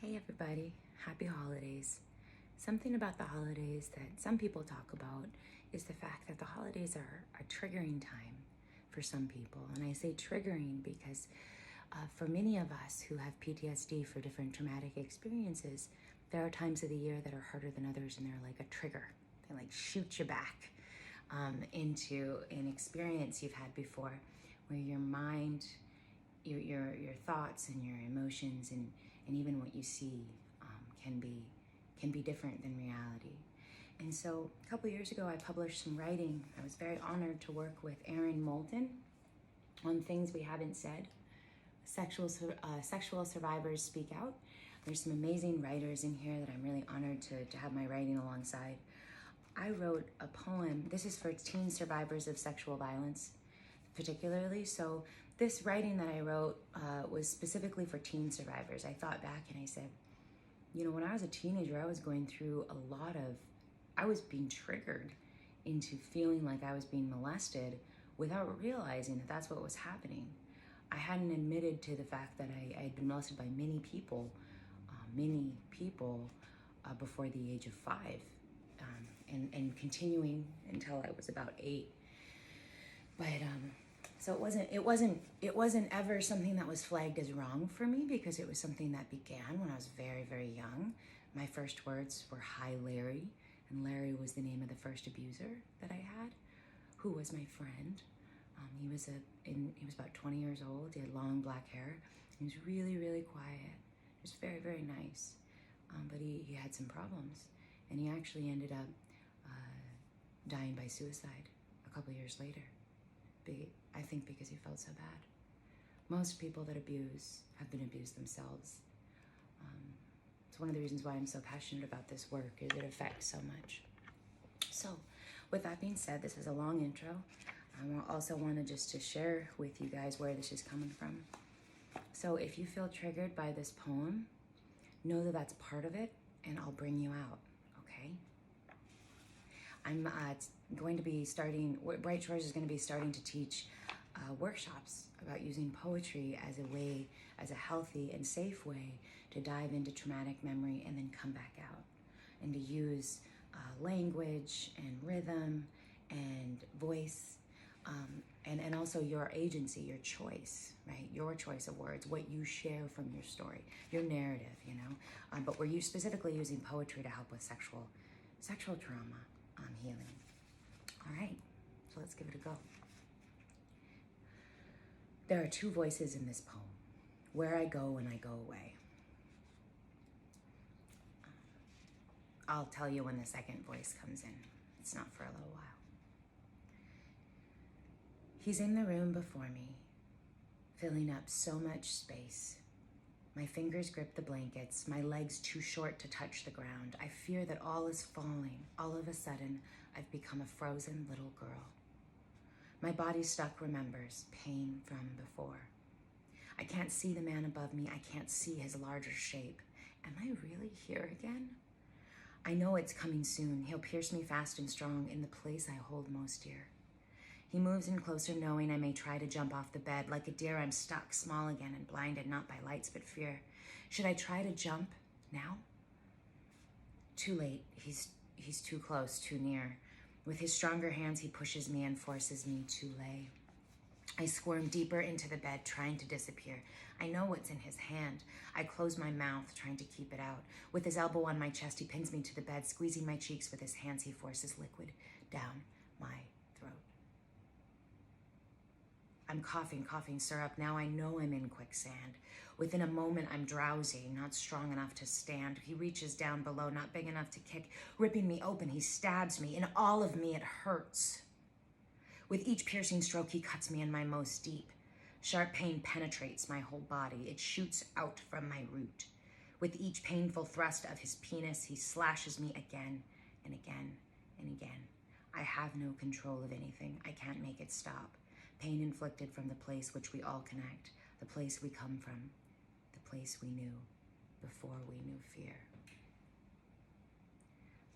Hey everybody, happy holidays. Something about the holidays that some people talk about is the fact that the holidays are a triggering time for some people. And I say triggering because for many of us who have PTSD for different traumatic experiences, there are times of the year that are harder than others, and they're like a trigger. They like shoot you back into an experience you've had before where your mind, your thoughts and your emotions and even what you see can be different than reality. And so a couple years ago, I published some writing. I was very honored to work with Erin Moulton on Things We Haven't Said. Sexual survivors speak out. There's some amazing writers in here that I'm really honored to have my writing alongside. I wrote a poem. This is for teen survivors of sexual violence, particularly. So this writing that I wrote was specifically for teen survivors. I thought back and I said, you know, when I was a teenager, I was going through I was being triggered into feeling like I was being molested without realizing that that's what was happening. I hadn't admitted to the fact that I had been molested by many people before the age of 5, and continuing until I was about 8. But so it wasn't ever something that was flagged as wrong for me, because it was something that began when I was very, very young. My first words were "Hi, Larry," and Larry was the name of the first abuser that I had, who was my friend. He was about 20 years old. He had long black hair. He was really, really quiet. He was very, very nice, but he had some problems, and he actually ended up dying by suicide a couple years later. I think because he felt so bad. Most people that abuse have been abused themselves. It's one of the reasons why I'm so passionate about this work, is it affects so much. So with that being said, this is a long intro. I also wanted just to share with you guys where this is coming from. So if you feel triggered by this poem, know that that's part of it, and I'll bring you out, okay? I'm going to be starting, Bright Shores is going to be starting to teach workshops about using poetry as a healthy and safe way to dive into traumatic memory and then come back out, and to use language and rhythm and voice, and also your agency, your choice, right? Your choice of words, what you share from your story, your narrative, you know? But we're specifically using poetry to help with sexual trauma healing. All right, so let's give it a go. There are 2 voices in this poem: where I go when I go away. I'll tell you when the second voice comes in. It's not for a little while. He's in the room before me, filling up so much space. My fingers grip the blankets, my legs too short to touch the ground. I fear that all is falling. All of a sudden, I've become a frozen little girl. My body stuck remembers pain from before. I can't see the man above me. I can't see his larger shape. Am I really here again? I know it's coming soon. He'll pierce me fast and strong in the place I hold most dear. He moves in closer, knowing I may try to jump off the bed. Like a deer, I'm stuck, small again and blinded, not by lights but fear. Should I try to jump now? Too late. He's too close, too near. With his stronger hands, he pushes me and forces me to lay. I squirm deeper into the bed, trying to disappear. I know what's in his hand. I close my mouth, trying to keep it out. With his elbow on my chest, he pins me to the bed, squeezing my cheeks with his hands. He forces liquid down my throat. I'm coughing syrup. Now I know I'm in quicksand. Within a moment, I'm drowsy, not strong enough to stand. He reaches down below, not big enough to kick, ripping me open. He stabs me. In all of me, it hurts. With each piercing stroke, he cuts me in my most deep. Sharp pain penetrates my whole body. It shoots out from my root. With each painful thrust of his penis, he slashes me again and again and again. I have no control of anything. I can't make it stop. Pain inflicted from the place which we all connect, the place we come from, the place we knew before we knew fear.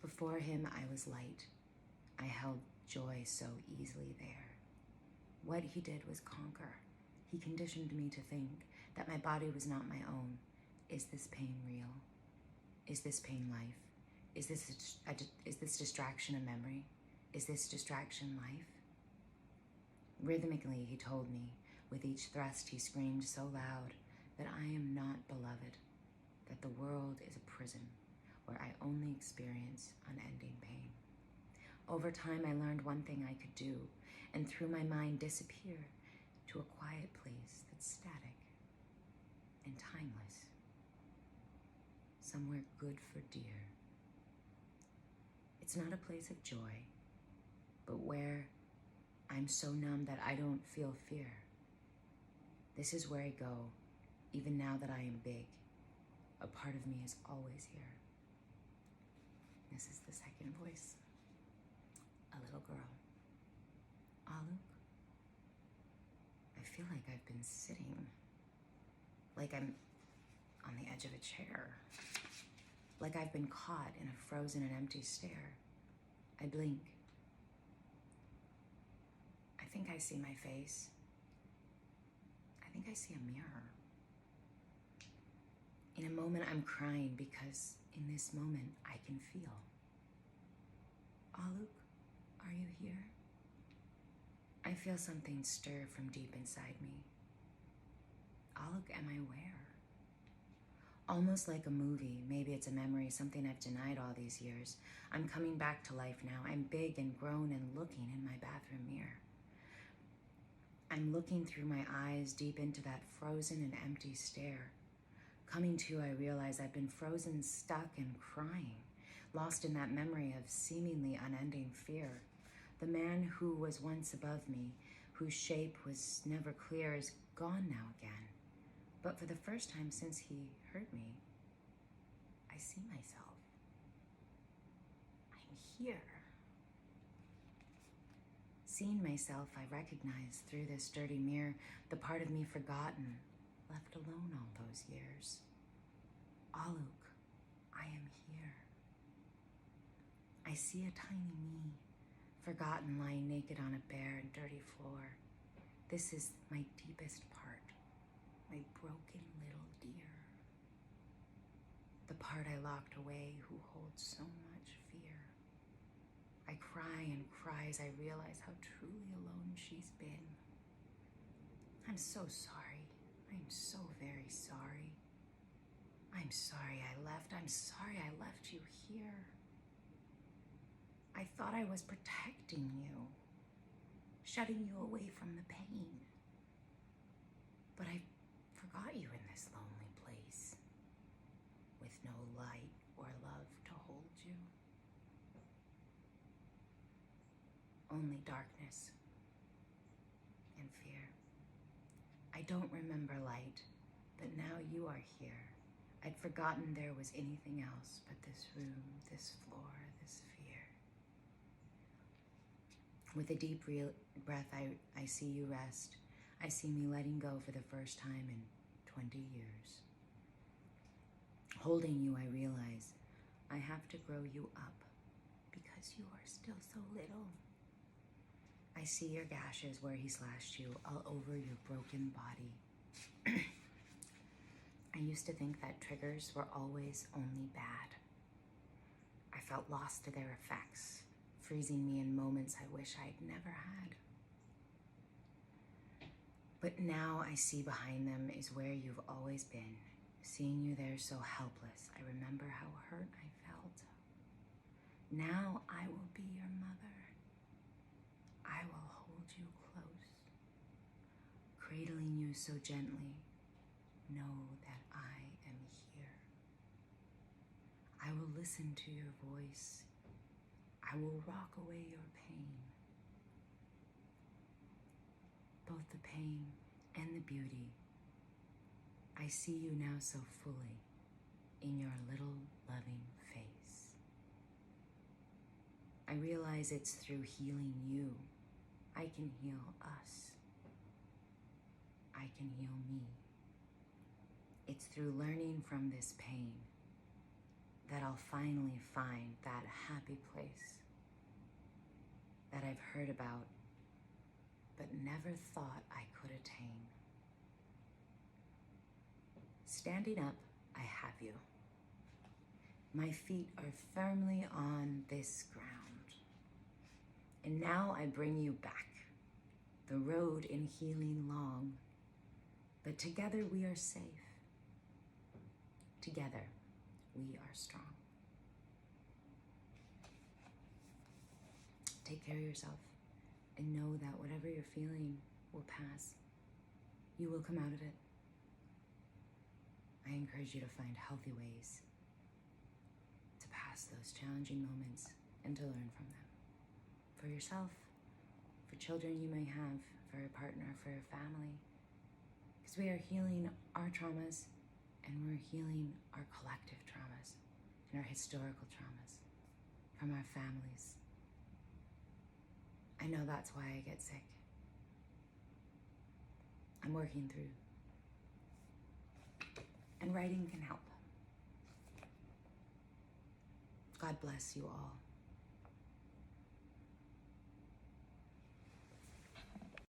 Before him, I was light. I held joy so easily there. What he did was conquer. He conditioned me to think that my body was not my own, Is this pain real? Is this pain life? Is this distraction a memory? Is this distraction life? Rhythmically, he told me. With each thrust, he screamed so loud that I am not beloved, that the world is a prison where I only experience unending pain. Over time, I learned one thing I could do, and through my mind disappear to a quiet place that's static and timeless, somewhere good for dear. It's not a place of joy, but where I'm so numb that I don't feel fear. This is where I go, even now that I am big. A part of me is always here. This is the second voice. A little girl. Aluk, I feel like I've been sitting, like I'm on the edge of a chair, like I've been caught in a frozen and empty stare. I blink. I think I see my face. I think I see a mirror. In a moment, I'm crying because in this moment, I can feel. Aluk, are you here? I feel something stir from deep inside me. Aluk, am I where? Almost like a movie, maybe it's a memory, something I've denied all these years. I'm coming back to life now. I'm big and grown and looking in my bathroom mirror. I'm looking through my eyes deep into that frozen and empty stare. Coming to, I realize I've been frozen, stuck, and crying, lost in that memory of seemingly unending fear. The man who was once above me, whose shape was never clear, is gone now again. But for the first time since he hurt me, I see myself. I'm here. Seeing myself, I recognize through this dirty mirror the part of me forgotten, left alone all those years. Aluk, I am here. I see a tiny me, forgotten, lying naked on a bare and dirty floor. This is my deepest part, my broken little dear. The part I locked away who holds so much fear. I cry and cry as I realize how truly alone she's been. I'm so sorry. I'm so very sorry. I'm sorry I left. I'm sorry I left you here. I thought I was protecting you, shutting you away from the pain. But I forgot you in this lonely place, with no light or love to hold you. Only darkness and fear. I don't remember light, but now you are here. I'd forgotten there was anything else but this room, this floor, this fear. With a deep breath, I see you rest. I see me letting go for the first time in 20 years. Holding you, I realize I have to grow you up because you are still so little. I see your gashes where he slashed you, all over your broken body. I used to think that triggers were always only bad. I felt lost to their effects, freezing me in moments I wish I'd never had. But now I see behind them is where you've always been. Seeing you there so helpless, I remember how hurt I felt. Now I will be your mother. I will hold you close, cradling you so gently. Know that I am here. I will listen to your voice. I will rock away your pain. Both the pain and the beauty. I see you now so fully in your little loving face. I realize it's through healing you I can heal us. I can heal me. It's through learning from this pain that I'll finally find that happy place that I've heard about but never thought I could attain. Standing up I have you. My feet are firmly on this ground. And now I bring you back. The road in healing long, but together we are safe. Together we are strong. Take care of yourself and know that whatever you're feeling will pass. You will come out of it. I encourage you to find healthy ways to pass those challenging moments and to learn from them. For yourself, for children you may have, for a partner, for a family. Because we are healing our traumas and we're healing our collective traumas and our historical traumas from our families. I know that's why I get sick. I'm working through. And writing can help. God bless you all.